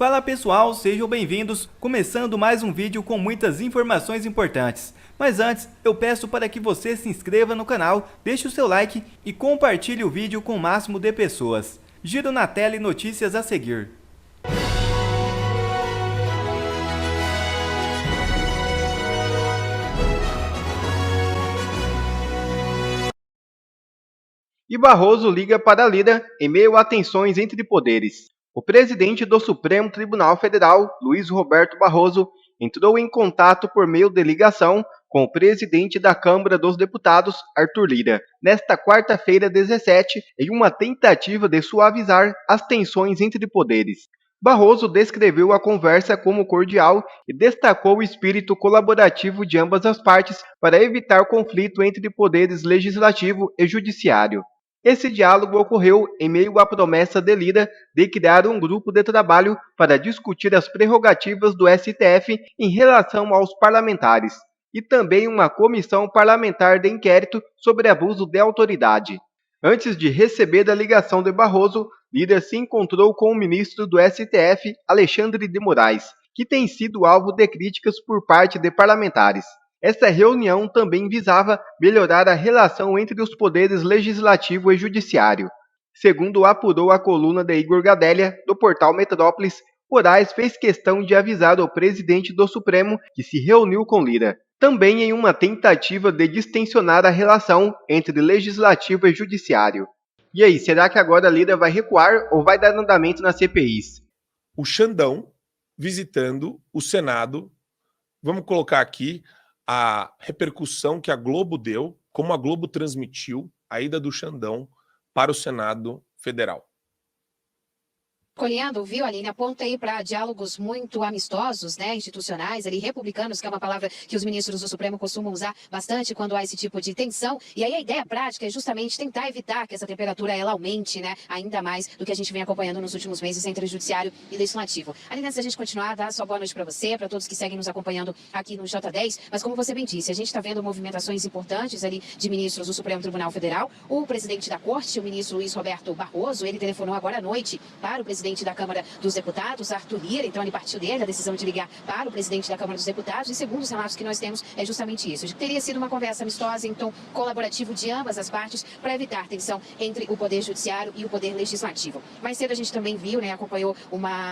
Fala pessoal, sejam bem-vindos, começando mais um vídeo com muitas informações importantes. Mas antes, eu peço para que você se inscreva no canal, deixe o seu like e compartilhe o vídeo com o máximo de pessoas. Giro na tela e notícias a seguir. E Barroso liga para Lira em meio a tensões entre poderes. O presidente do Supremo Tribunal Federal, Luiz Roberto Barroso, entrou em contato por meio de ligação com o presidente da Câmara dos Deputados, Arthur Lira, nesta quarta-feira 17, em uma tentativa de suavizar as tensões entre poderes. Barroso descreveu a conversa como cordial e destacou o espírito colaborativo de ambas as partes para evitar conflito entre poderes legislativo e judiciário. Esse diálogo ocorreu em meio à promessa de Lira de criar um grupo de trabalho para discutir as prerrogativas do STF em relação aos parlamentares, e também uma comissão parlamentar de inquérito sobre abuso de autoridade. Antes de receber a ligação de Barroso, Lira se encontrou com o ministro do STF, Alexandre de Moraes, que tem sido alvo de críticas por parte de parlamentares. Essa reunião também visava melhorar a relação entre os poderes legislativo e judiciário. Segundo apurou a coluna de Igor Gadelha, do portal Metrópolis, Moraes fez questão de avisar o presidente do Supremo que se reuniu com Lira, também em uma tentativa de distensionar a relação entre legislativo e judiciário. E aí, será que agora Lira vai recuar ou vai dar andamento nas CPIs? O Xandão visitando o Senado. Vamos colocar aqui a repercussão que a Globo deu, como a Globo transmitiu a ida do Xandão para o Senado Federal. Colhendo, viu, Aline, aponta aí para diálogos muito amistosos, né, institucionais, ali, republicanos, que é uma palavra que os ministros do Supremo costumam usar bastante quando há esse tipo de tensão. E aí a ideia prática é justamente tentar evitar que essa temperatura ela aumente, né, ainda mais do que a gente vem acompanhando nos últimos meses entre o judiciário e legislativo. Aline, antes da gente continuar, dá só boa noite para você, para todos que seguem nos acompanhando aqui no J10, mas como você bem disse, a gente está vendo movimentações importantes ali de ministros do Supremo Tribunal Federal. O presidente da Corte, o ministro Luiz Roberto Barroso, ele telefonou agora à noite para o presidente da Câmara dos Deputados, Arthur Lira, então ele partiu dele a decisão de ligar para o presidente da Câmara dos Deputados, e segundo os relatos que nós temos, é justamente isso, de que teria sido uma conversa amistosa em tom colaborativo de ambas as partes para evitar tensão entre o Poder Judiciário e o Poder Legislativo. Mais cedo a gente também viu, né, acompanhou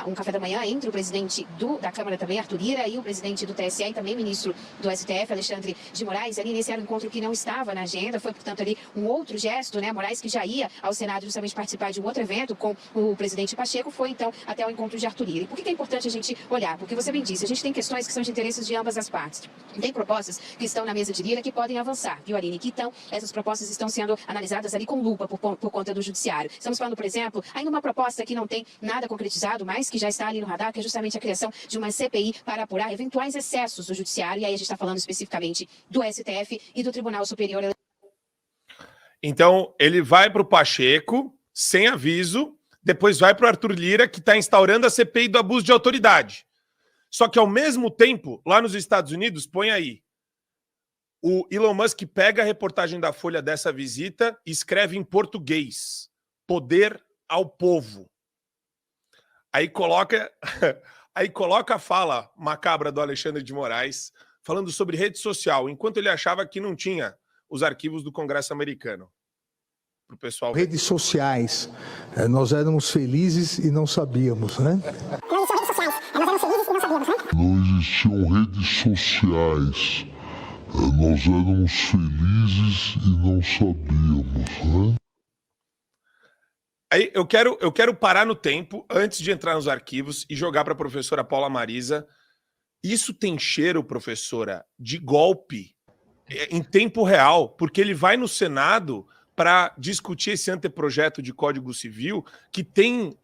um café da manhã entre o presidente da Câmara também, Arthur Lira, e o presidente do TSE e também ministro do STF, Alexandre de Moraes. Ali nesse era um encontro que não estava na agenda, foi, portanto, ali um outro gesto, né, Moraes que já ia ao Senado justamente participar de um outro evento com o presidente Pacheco, foi então até o encontro de Arthur Lira. E por que é importante a gente olhar? Porque você bem disse, a gente tem questões que são de interesses de ambas as partes. Tem propostas que estão na mesa de Lira que podem avançar, viu, Aline? Que então, essas propostas estão sendo analisadas ali com lupa por conta do judiciário. Estamos falando, por exemplo, ainda uma proposta que não tem nada concretizado, mas que já está ali no radar, que é justamente a criação de uma CPI para apurar eventuais excessos do judiciário. E aí a gente está falando especificamente do STF e do Tribunal Superior Eleitoral. Então, ele vai para o Pacheco, sem aviso, depois vai para o Arthur Lira, que está instaurando a CPI do abuso de autoridade. Só que, ao mesmo tempo, lá nos Estados Unidos, põe aí, o Elon Musk pega a reportagem da Folha dessa visita e escreve em português: poder ao povo. Aí coloca a fala macabra do Alexandre de Moraes, falando sobre rede social, enquanto ele achava que não tinha os arquivos do Congresso americano. Pro pessoal ver. Redes sociais, nós éramos felizes e não sabíamos, né? Não existiam redes sociais, nós éramos felizes e não sabíamos, né? Aí eu quero parar no tempo, antes de entrar nos arquivos, e jogar para a professora Paula Marisa. Isso tem cheiro, professora, de golpe em tempo real, porque ele vai no Senado para discutir esse anteprojeto de Código Civil que tem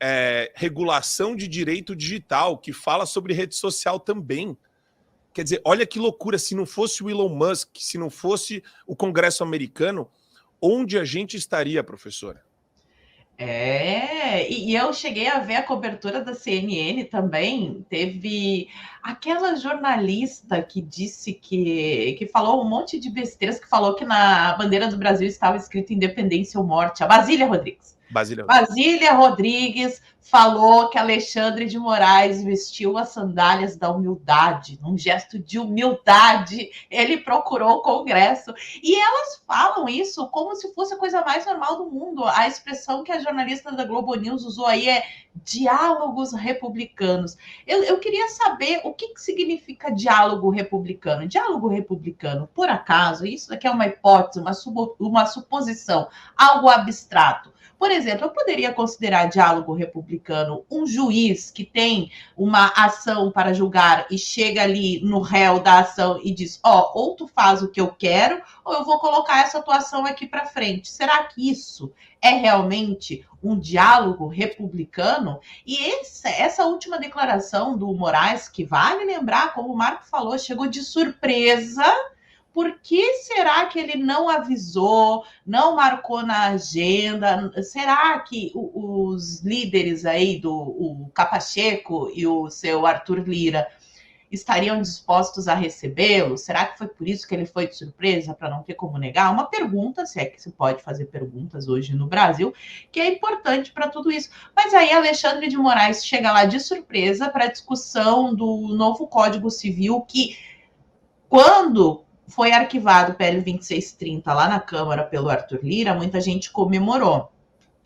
regulação de direito digital, que fala sobre rede social também. Quer dizer, olha que loucura, se não fosse o Elon Musk, se não fosse o Congresso americano, onde a gente estaria, professora? E eu cheguei a ver a cobertura da CNN também. Teve aquela jornalista que disse que falou um monte de besteiras, que falou que na bandeira do Brasil estava escrito independência ou morte, a Basília Rodrigues. Basília Rodrigues falou que Alexandre de Moraes vestiu as sandálias da humildade, num gesto de humildade, ele procurou o Congresso. E elas falam isso como se fosse a coisa mais normal do mundo. A expressão que a jornalista da Globo News usou aí é diálogos republicanos. Eu queria saber o que significa diálogo republicano. Diálogo republicano, por acaso, isso daqui é uma hipótese, uma suposição, algo abstrato. Por exemplo, eu poderia considerar diálogo republicano um juiz que tem uma ação para julgar e chega ali no réu da ação e diz, ou tu faz o que eu quero, ou eu vou colocar essa tua ação aqui para frente. Será que isso é realmente um diálogo republicano? E essa última declaração do Moraes, que vale lembrar, como o Marco falou, chegou de surpresa. Por que será que ele não avisou, não marcou na agenda? Será que os líderes aí, o Pacheco e o seu Arthur Lira, estariam dispostos a recebê-lo? Será que foi por isso que ele foi de surpresa, para não ter como negar? Uma pergunta, se é que se pode fazer perguntas hoje no Brasil, que é importante para tudo isso. Mas aí Alexandre de Moraes chega lá de surpresa para a discussão do novo Código Civil, que quando foi arquivado o PL 2630 lá na Câmara pelo Arthur Lira, muita gente comemorou.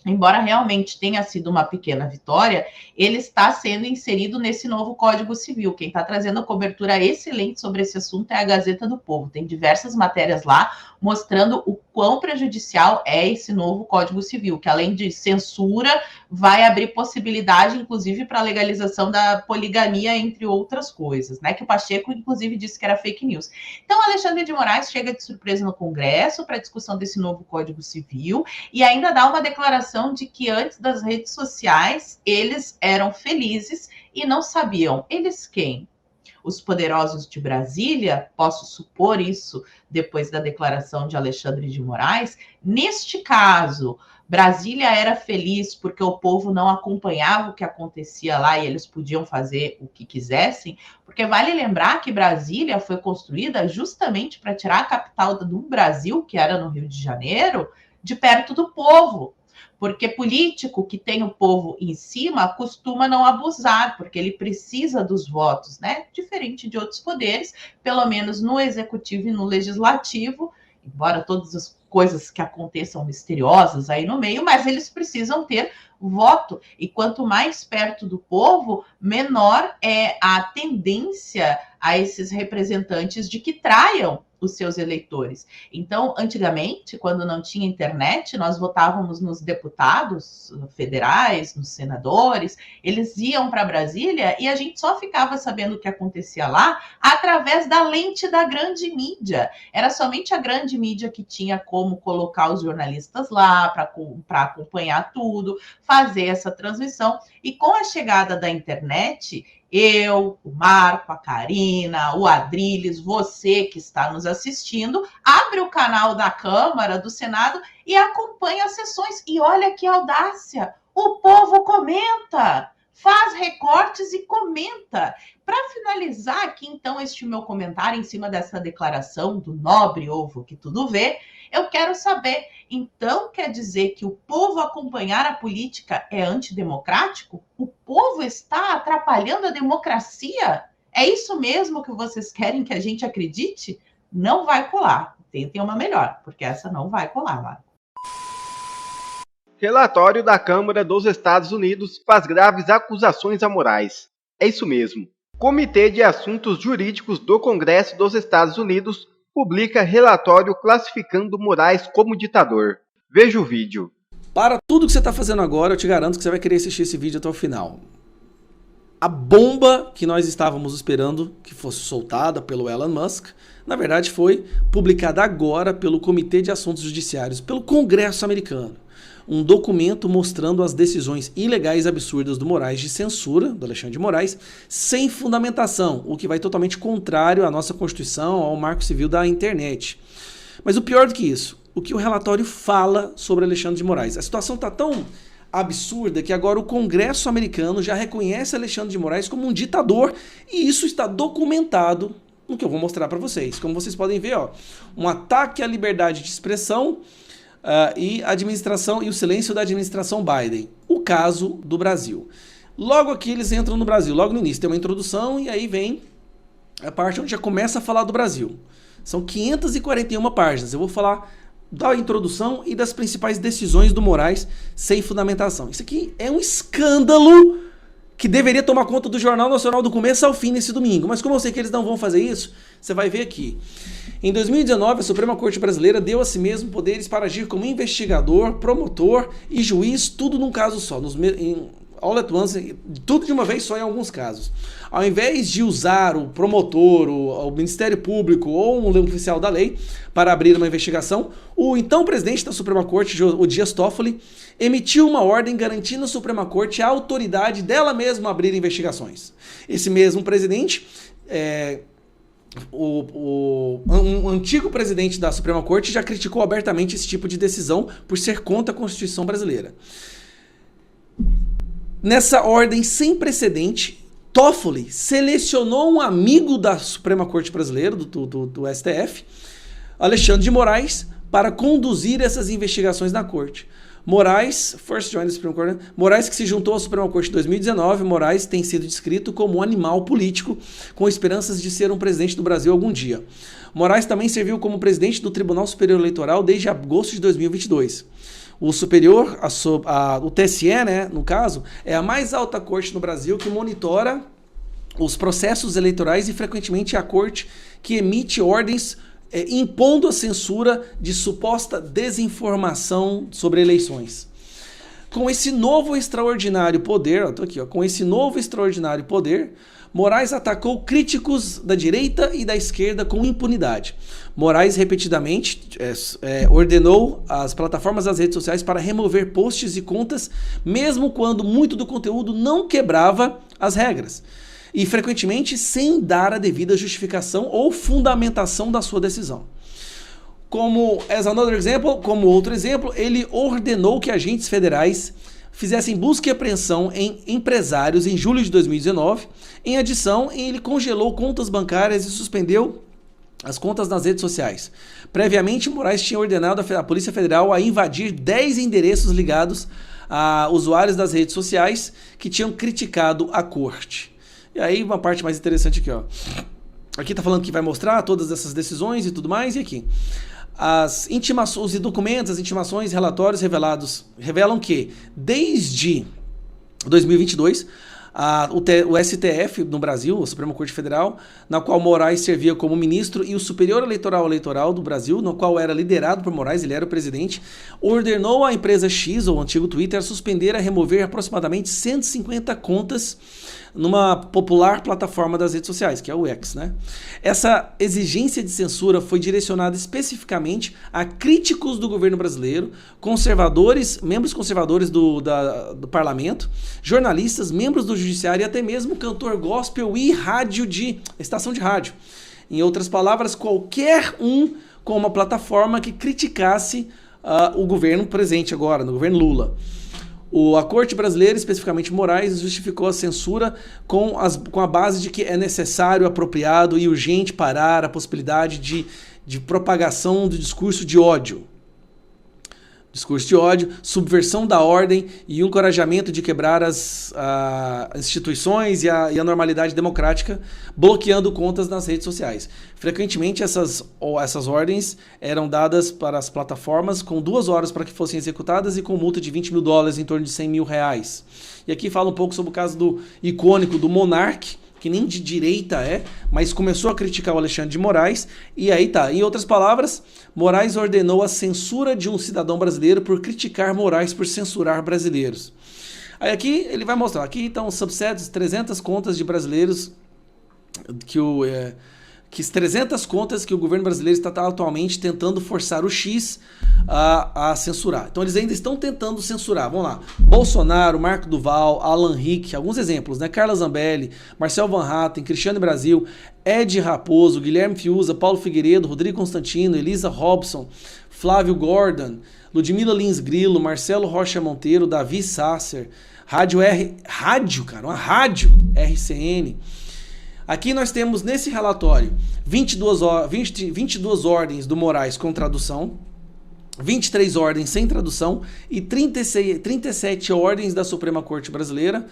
Embora realmente tenha sido uma pequena vitória, ele está sendo inserido nesse novo Código Civil. Quem está trazendo cobertura excelente sobre esse assunto é a Gazeta do Povo. Tem diversas matérias lá mostrando o quão prejudicial é esse novo Código Civil, que além de censura, vai abrir possibilidade, inclusive, para a legalização da poligamia, entre outras coisas, né? Que o Pacheco, inclusive, disse que era fake news. Então, Alexandre de Moraes chega de surpresa no Congresso para a discussão desse novo Código Civil e ainda dá uma declaração de que antes das redes sociais, eles eram felizes e não sabiam. Eles quem? Os poderosos de Brasília? Posso supor isso depois da declaração de Alexandre de Moraes? Neste caso, Brasília era feliz porque o povo não acompanhava o que acontecia lá e eles podiam fazer o que quisessem? Porque vale lembrar que Brasília foi construída justamente para tirar a capital do Brasil, que era no Rio de Janeiro, de perto do povo. Porque político que tem o povo em cima costuma não abusar, porque ele precisa dos votos, né? Diferente de outros poderes, pelo menos no executivo e no legislativo, embora todas as coisas que aconteçam misteriosas aí no meio, mas eles precisam ter voto. E quanto mais perto do povo, menor é a tendência a esses representantes de que traiam os seus eleitores. Então, antigamente, quando não tinha internet, nós votávamos nos deputados federais, nos senadores, eles iam para Brasília e a gente só ficava sabendo o que acontecia lá através da lente da grande mídia. Era somente a grande mídia que tinha como colocar os jornalistas lá para acompanhar tudo, fazer essa transmissão. E com a chegada da internet, eu, o Marco, a Karina, o Adriles, você que está nos assistindo, abre o canal da Câmara, do Senado e acompanha as sessões. E olha que audácia! O povo comenta, faz recortes e comenta. Para finalizar aqui, então, este meu comentário em cima dessa declaração do nobre ovo que tudo vê, eu quero saber, então quer dizer que o povo acompanhar a política é antidemocrático? O povo está atrapalhando a democracia? É isso mesmo que vocês querem que a gente acredite? Não vai colar. Tentem uma melhor, porque essa não vai colar, Marco. Relatório da Câmara dos Estados Unidos faz graves acusações a Moraes. É isso mesmo. Comitê de Assuntos Jurídicos do Congresso dos Estados Unidos publica relatório classificando Moraes como ditador. Veja o vídeo. Para tudo que você está fazendo agora, eu te garanto que você vai querer assistir esse vídeo até o final. A bomba que nós estávamos esperando que fosse soltada pelo Elon Musk, na verdade foi publicada agora pelo Comitê de Assuntos Judiciários, pelo Congresso americano. Um documento mostrando as decisões ilegais e absurdas do Moraes de censura, do Alexandre de Moraes, sem fundamentação, o que vai totalmente contrário à nossa Constituição, ao Marco Civil da internet. Mas o pior do que isso, o que o relatório fala sobre Alexandre de Moraes. A situação está tão absurda que agora o Congresso americano já reconhece Alexandre de Moraes como um ditador e isso está documentado no que eu vou mostrar para vocês. Como vocês podem ver, ó, um ataque à liberdade de expressão, e o silêncio da administração Biden. O caso do Brasil. Logo aqui eles entram no Brasil, logo no início tem uma introdução e aí vem a parte onde já começa a falar do Brasil. São 541 páginas, eu vou falar da introdução e das principais decisões do Moraes sem fundamentação. Isso aqui é um escândalo que deveria tomar conta do Jornal Nacional do começo ao fim nesse domingo, mas como eu sei que eles não vão fazer isso, você vai ver aqui. Em 2019, a Suprema Corte Brasileira deu a si mesmo poderes para agir como investigador, promotor e juiz, tudo num caso só, all at once, tudo de uma vez só em alguns casos. Ao invés de usar o promotor, o Ministério Público ou um oficial da lei para abrir uma investigação, o então presidente da Suprema Corte, o Dias Toffoli, emitiu uma ordem garantindo à Suprema Corte a autoridade dela mesma abrir investigações. Esse mesmo presidente, um antigo presidente da Suprema Corte, já criticou abertamente esse tipo de decisão por ser contra a Constituição brasileira. Nessa ordem sem precedente, Toffoli selecionou um amigo da Suprema Corte Brasileira, do STF, Alexandre de Moraes, para conduzir essas investigações na Corte. Moraes, Moraes que se juntou à Suprema Corte em 2019, Moraes tem sido descrito como um animal político com esperanças de ser um presidente do Brasil algum dia. Moraes também serviu como presidente do Tribunal Superior Eleitoral desde agosto de 2022. O superior, o TSE, né, no caso, é a mais alta corte no Brasil que monitora os processos eleitorais e frequentemente é a corte que emite ordens impondo a censura de suposta desinformação sobre eleições. Com esse novo extraordinário poder, Moraes atacou críticos da direita e da esquerda com impunidade. Moraes repetidamente ordenou as plataformas das redes sociais para remover posts e contas, mesmo quando muito do conteúdo não quebrava as regras. E frequentemente sem dar a devida justificação ou fundamentação da sua decisão. Como outro exemplo, ele ordenou que agentes federais fizessem busca e apreensão em empresários em julho de 2019. Em adição, ele congelou contas bancárias e suspendeu as contas nas redes sociais. Previamente, Moraes tinha ordenado a Polícia Federal a invadir 10 endereços ligados a usuários das redes sociais que tinham criticado a corte. E aí uma parte mais interessante aqui, ó. Aqui tá falando que vai mostrar todas essas decisões e tudo mais, e aqui. Os documentos, as intimações, relatórios revelam que, desde 2022, o STF no Brasil, a Suprema Corte Federal, na qual Moraes servia como ministro, e o Superior Eleitoral do Brasil, no qual era liderado por Moraes, ele era o presidente, ordenou à empresa X, ou antigo Twitter, a suspender, a remover aproximadamente 150 contas numa popular plataforma das redes sociais, que é o X, né? Essa exigência de censura foi direcionada especificamente a críticos do governo brasileiro, membros conservadores do parlamento, jornalistas, membros do judiciário e até mesmo cantor gospel e estação de rádio. Em outras palavras, qualquer um com uma plataforma que criticasse o governo presente agora, no governo Lula. A Corte Brasileira, especificamente Moraes, justificou a censura com a base de que é necessário, apropriado e urgente parar a possibilidade de propagação do discurso de ódio. Subversão da ordem e encorajamento de quebrar as instituições e a normalidade democrática, bloqueando contas nas redes sociais. Frequentemente, essas ordens eram dadas para as plataformas com 2 horas para que fossem executadas e com multa de $20 mil, em torno de R$100 mil. E aqui fala um pouco sobre o caso do icônico do Monark, que nem de direita mas começou a criticar o Alexandre de Moraes, e aí tá. Em outras palavras, Moraes ordenou a censura de um cidadão brasileiro por criticar Moraes por censurar brasileiros. Aí aqui ele vai mostrar, aqui estão subsets, 300 contas de brasileiros que 300 contas que o governo brasileiro está atualmente tentando forçar o X a censurar. Então eles ainda estão tentando censurar. Vamos lá. Bolsonaro, Marco Duval, Alan Rick, alguns exemplos, né? Carla Zambelli, Marcel Van Hatten, Cristiano Brasil, Ed Raposo, Guilherme Fiuza, Paulo Figueiredo, Rodrigo Constantino, Elisa Robson, Flávio Gordon, Ludmila Lins Grilo, Marcelo Rocha Monteiro, Davi Sasser, uma rádio RCN. Aqui nós temos nesse relatório 22 ordens do Moraes com tradução, 23 ordens sem tradução e 37 ordens da Suprema Corte Brasileira,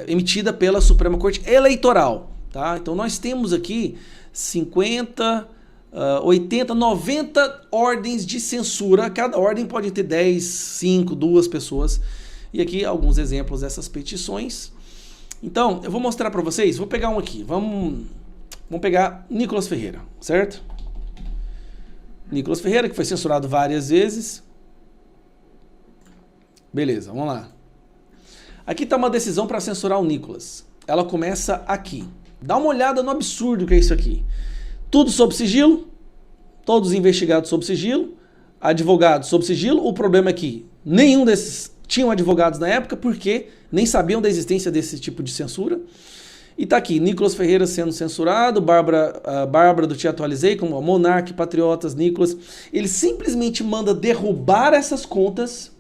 emitida pela Suprema Corte Eleitoral. Tá? Então nós temos aqui 50, 80, 90 ordens de censura. Cada ordem pode ter 10, 5, 2 pessoas. E aqui alguns exemplos dessas petições. Então, eu vou mostrar para vocês. Vou pegar um aqui. Vamos pegar Nicolas Ferreira, certo? Nicolas Ferreira, que foi censurado várias vezes. Beleza, vamos lá. Aqui está uma decisão para censurar o Nicolas. Ela começa aqui. Dá uma olhada no absurdo que é isso aqui. Tudo sob sigilo, todos investigados sob sigilo, advogados sob sigilo. O problema é que nenhum desses tinham advogados na época, porque nem sabiam da existência desse tipo de censura. E tá aqui, Nicolas Ferreira sendo censurado, Bárbara do Te Atualizei, como Monark, Patriotas, Nicolas. Ele simplesmente manda derrubar essas contas,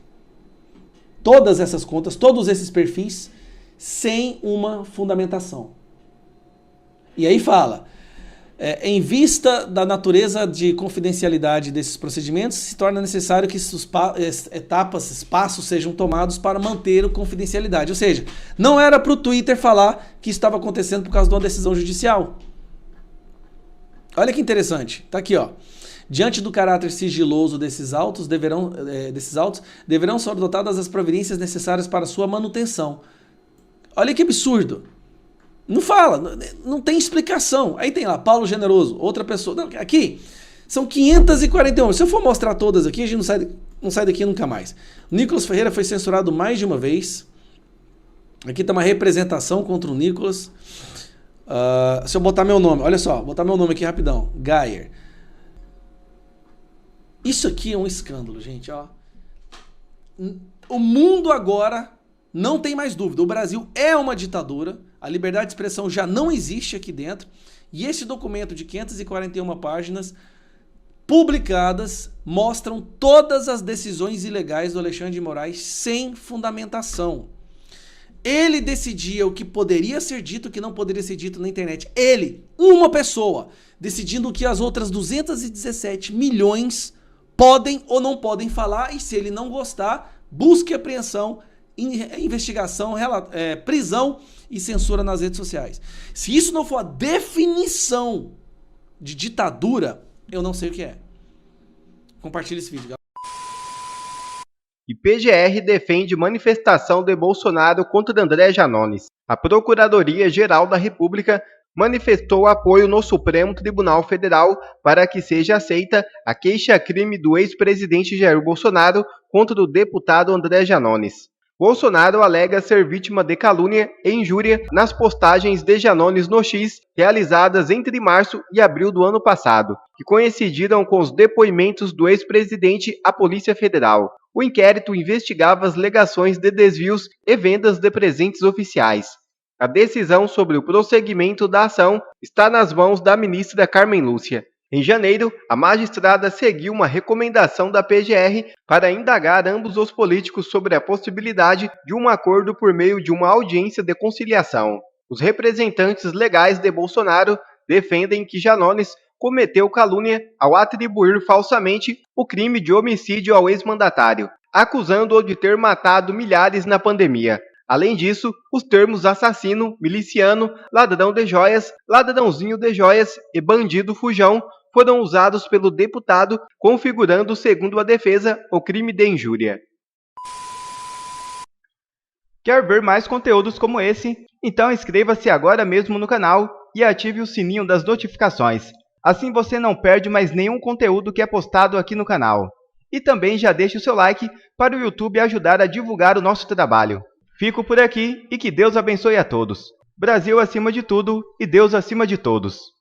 todas essas contas, todos esses perfis, sem uma fundamentação. E aí fala, em vista da natureza de confidencialidade desses procedimentos, se torna necessário que espaços sejam tomados para manter a confidencialidade. Ou seja, não era para o Twitter falar que estava acontecendo por causa de uma decisão judicial. Olha que interessante. Tá aqui, ó. Diante do caráter sigiloso desses autos, deverão ser adotadas as providências necessárias para sua manutenção. Olha que absurdo. Não fala, não tem explicação. Aí tem lá, Paulo Generoso, outra pessoa. Não, aqui são 541. Se eu for mostrar todas aqui, a gente não sai daqui nunca mais. Nicolas Ferreira foi censurado mais de uma vez. Aqui está uma representação contra o Nicolas. Se eu botar meu nome, olha só, botar meu nome aqui rapidão. Geyer. Isso aqui é um escândalo, gente. Ó. O mundo agora não tem mais dúvida. O Brasil é uma ditadura. A liberdade de expressão já não existe aqui dentro. E esse documento de 541 páginas publicadas mostram todas as decisões ilegais do Alexandre de Moraes sem fundamentação. Ele decidia o que poderia ser dito e o que não poderia ser dito na internet. Ele, uma pessoa, decidindo o que as outras 217 milhões podem ou não podem falar. E se ele não gostar, busque apreensão, investigação, prisão e censura nas redes sociais. Se isso não for a definição de ditadura, eu não sei o que é. Compartilhe esse vídeo, galera. E PGR defende manifestação de Bolsonaro contra André Janones. A Procuradoria-Geral da República manifestou apoio no Supremo Tribunal Federal para que seja aceita a queixa-crime do ex-presidente Jair Bolsonaro contra o deputado André Janones. Bolsonaro alega ser vítima de calúnia e injúria nas postagens de Janones no X, realizadas entre março e abril do ano passado, que coincidiram com os depoimentos do ex-presidente à Polícia Federal. O inquérito investigava as alegações de desvios e vendas de presentes oficiais. A decisão sobre o prosseguimento da ação está nas mãos da ministra Carmen Lúcia. Em janeiro, a magistrada seguiu uma recomendação da PGR para indagar ambos os políticos sobre a possibilidade de um acordo por meio de uma audiência de conciliação. Os representantes legais de Bolsonaro defendem que Janones cometeu calúnia ao atribuir falsamente o crime de homicídio ao ex-mandatário, acusando-o de ter matado milhares na pandemia. Além disso, os termos assassino, miliciano, ladrão de joias, ladrãozinho de joias e bandido fujão foram usados pelo deputado, configurando, segundo a defesa, o crime de injúria. Quer ver mais conteúdos como esse? Então inscreva-se agora mesmo no canal e ative o sininho das notificações. Assim você não perde mais nenhum conteúdo que é postado aqui no canal. E também já deixe o seu like para o YouTube ajudar a divulgar o nosso trabalho. Fico por aqui e que Deus abençoe a todos. Brasil acima de tudo e Deus acima de todos.